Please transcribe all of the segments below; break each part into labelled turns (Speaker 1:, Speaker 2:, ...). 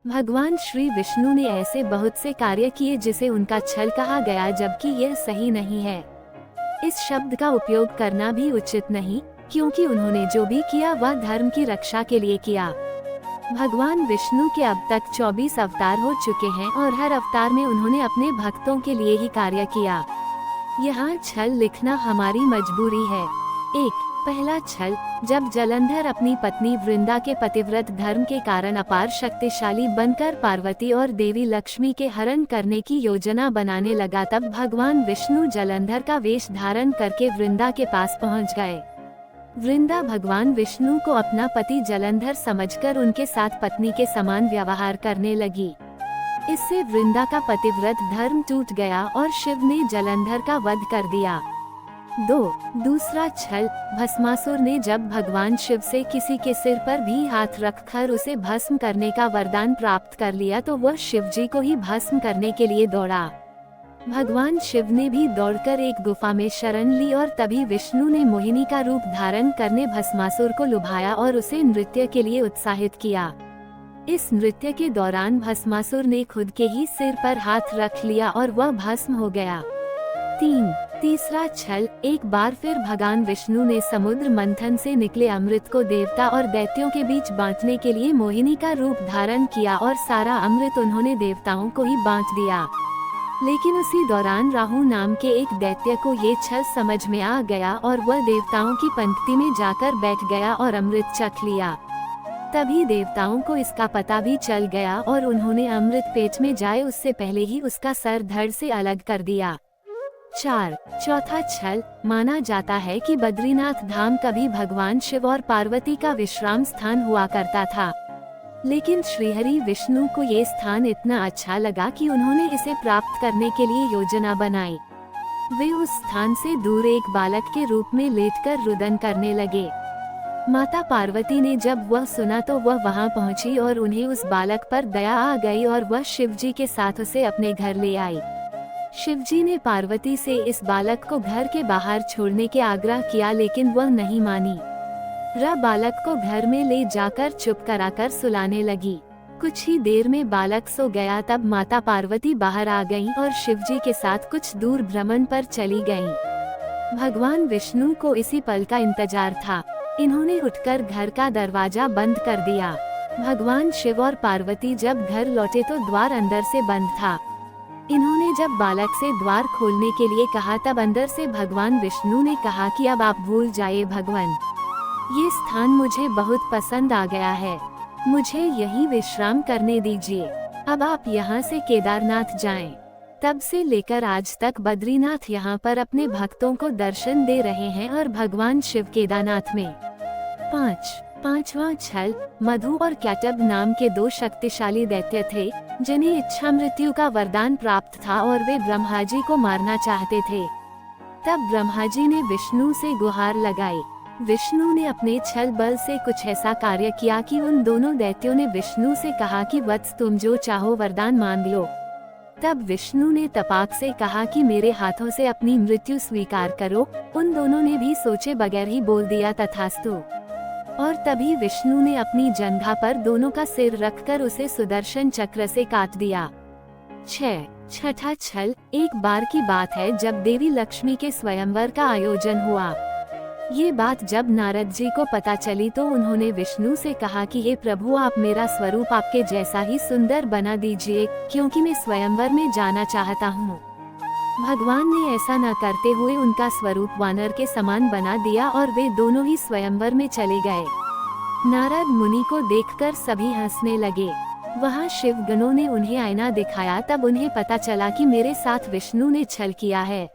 Speaker 1: भगवान श्री विष्णु ने ऐसे बहुत से कार्य किए जिसे उनका छल कहा गया, जबकि यह सही नहीं है। इस शब्द का उपयोग करना भी उचित नहीं, क्योंकि उन्होंने जो भी किया वह धर्म की रक्षा के लिए किया। भगवान विष्णु के अब तक 24 अवतार हो चुके हैं और हर अवतार में उन्होंने अपने भक्तों के लिए ही कार्य किया। यहाँ छल लिखना हमारी मजबूरी है। 1. पहला छल, जब जलंधर अपनी पत्नी वृंदा के पतिव्रत धर्म के कारण अपार शक्तिशाली बनकर पार्वती और देवी लक्ष्मी के हरण करने की योजना बनाने लगा, तब भगवान विष्णु जलंधर का वेश धारण करके वृंदा के पास पहुंच गए। वृंदा भगवान विष्णु को अपना पति जलंधर समझकर उनके साथ पत्नी के समान व्यवहार करने लगी। इससे वृंदा का पतिव्रत धर्म टूट गया और शिव ने जलंधर का वध कर दिया। 2. दूसरा छल, भस्मासुर ने जब भगवान शिव से किसी के सिर पर भी हाथ रखकर उसे भस्म करने का वरदान प्राप्त कर लिया तो वह शिव जी को ही भस्म करने के लिए दौड़ा। भगवान शिव ने भी दौड़कर एक गुफा में शरण ली और तभी विष्णु ने मोहिनी का रूप धारण करने भस्मासुर को लुभाया और उसे नृत्य के लिए उत्साहित किया। इस नृत्य के दौरान भस्मासुर ने खुद के ही सिर पर हाथ रख लिया और वह भस्म हो गया। 3. तीसरा छल, एक बार फिर भगवान विष्णु ने समुद्र मंथन से निकले अमृत को देवता और दैत्यों के बीच बांटने के लिए मोहिनी का रूप धारण किया और सारा अमृत उन्होंने देवताओं को ही बांट दिया। लेकिन उसी दौरान राहु नाम के एक दैत्य को ये छल समझ में आ गया और वह देवताओं की पंक्ति में जाकर बैठ गया और अमृत चख लिया। तभी देवताओं को इसका पता भी चल गया और उन्होंने अमृत पेट में जाए उससे पहले ही उसका सर धड़ से अलग कर दिया। 4. चौथा छल, माना जाता है कि बद्रीनाथ धाम कभी भगवान शिव और पार्वती का विश्राम स्थान हुआ करता था, लेकिन श्रीहरि विष्णु को ये स्थान इतना अच्छा लगा कि उन्होंने इसे प्राप्त करने के लिए योजना बनाई। वे उस स्थान से दूर एक बालक के रूप में लेटकर रुदन करने लगे। माता पार्वती ने जब वह सुना तो वह वहां पहुंची और उन्हें उस बालक पर दया आ गई और वह शिव जी के साथ उसे अपने घर ले आई। शिव जी ने पार्वती से इस बालक को घर के बाहर छोड़ने के आग्रह किया, लेकिन वह नहीं मानी। वह बालक को घर में ले जाकर चुप कराकर सुलाने लगी। कुछ ही देर में बालक सो गया। तब माता पार्वती बाहर आ गईं और शिव जी के साथ कुछ दूर भ्रमण पर चली गईं। भगवान विष्णु को इसी पल का इंतजार था। इन्होंने उठकर घर का दरवाजा बंद कर दिया। भगवान शिव और पार्वती जब घर लौटे तो द्वार अंदर से बंद था। इन्होंने जब बालक से द्वार खोलने के लिए कहा तब अंदर से भगवान विष्णु ने कहा कि अब आप भूल जाइए भगवान, ये स्थान मुझे बहुत पसंद आ गया है, मुझे यहीं विश्राम करने दीजिए। अब आप यहाँ से केदारनाथ जाएं। तब से लेकर आज तक बद्रीनाथ यहाँ पर अपने भक्तों को दर्शन दे रहे हैं और भगवान शिव केदारनाथ में। 5वां छल, मधु और कैटब नाम के 2 शक्तिशाली दैत्य थे जिन्हें इच्छा मृत्यु का वरदान प्राप्त था और वे ब्रह्मा जी को मारना चाहते थे। तब ब्रह्मा जी ने विष्णु से गुहार लगाई। विष्णु ने अपने छल बल से कुछ ऐसा कार्य किया कि उन दोनों दैत्यों ने विष्णु से कहा कि वत्स तुम जो चाहो वरदान मांग लो। तब विष्णु ने तपाक से कहा कि मेरे हाथों से अपनी मृत्यु स्वीकार करो। उन दोनों ने भी सोचे बगैर ही बोल दिया तथास्तु। और तभी विष्णु ने अपनी जंघा पर दोनों का सिर रखकर उसे सुदर्शन चक्र से काट दिया। 6. छल, एक बार की बात है जब देवी लक्ष्मी के स्वयंवर का आयोजन हुआ। ये बात जब नारद जी को पता चली तो उन्होंने विष्णु से कहा कि हे प्रभु, आप मेरा स्वरूप आपके जैसा ही सुंदर बना दीजिए, क्योंकि मैं स्वयंवर में जाना चाहता हूँ। भगवान ने ऐसा न करते हुए उनका स्वरूप वानर के समान बना दिया और वे दोनों ही स्वयंवर में चले गए। नारद मुनि को देखकर सभी हंसने लगे। वहाँ शिव गणों ने उन्हें आईना दिखाया। तब उन्हें पता चला कि मेरे साथ विष्णु ने छल किया है।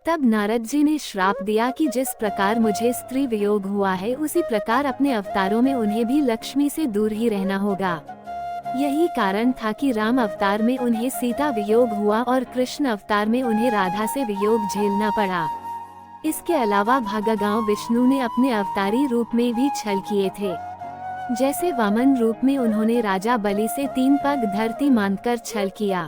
Speaker 1: तब नारद जी ने श्राप दिया कि जिस प्रकार मुझे स्त्री वियोग हुआ है उसी प्रकार अपने अवतारों में उन्हें भी लक्ष्मी से दूर ही रहना होगा। यही कारण था कि राम अवतार में उन्हें सीता वियोग हुआ और कृष्ण अवतार में उन्हें राधा से वियोग झेलना पड़ा। इसके अलावा भागगांव विष्णु ने अपने अवतारी रूप में भी छल किए थे। जैसे वामन रूप में उन्होंने राजा बलि से 3 पग धरती मानकर छल किया।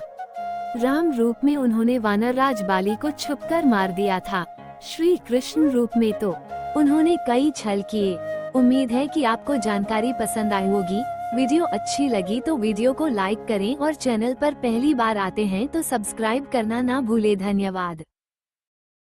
Speaker 1: राम रूप में उन्होंने वानरराज बाली को छुपकर मार दिया था। श्री कृष्ण रूप में तो उन्होंने कई छल किए। उम्मीद है कि आपको जानकारी पसंद आई होगी। वीडियो अच्छी लगी तो वीडियो को लाइक करें और चैनल पर पहली बार आते हैं तो सब्सक्राइब करना ना भूले। धन्यवाद।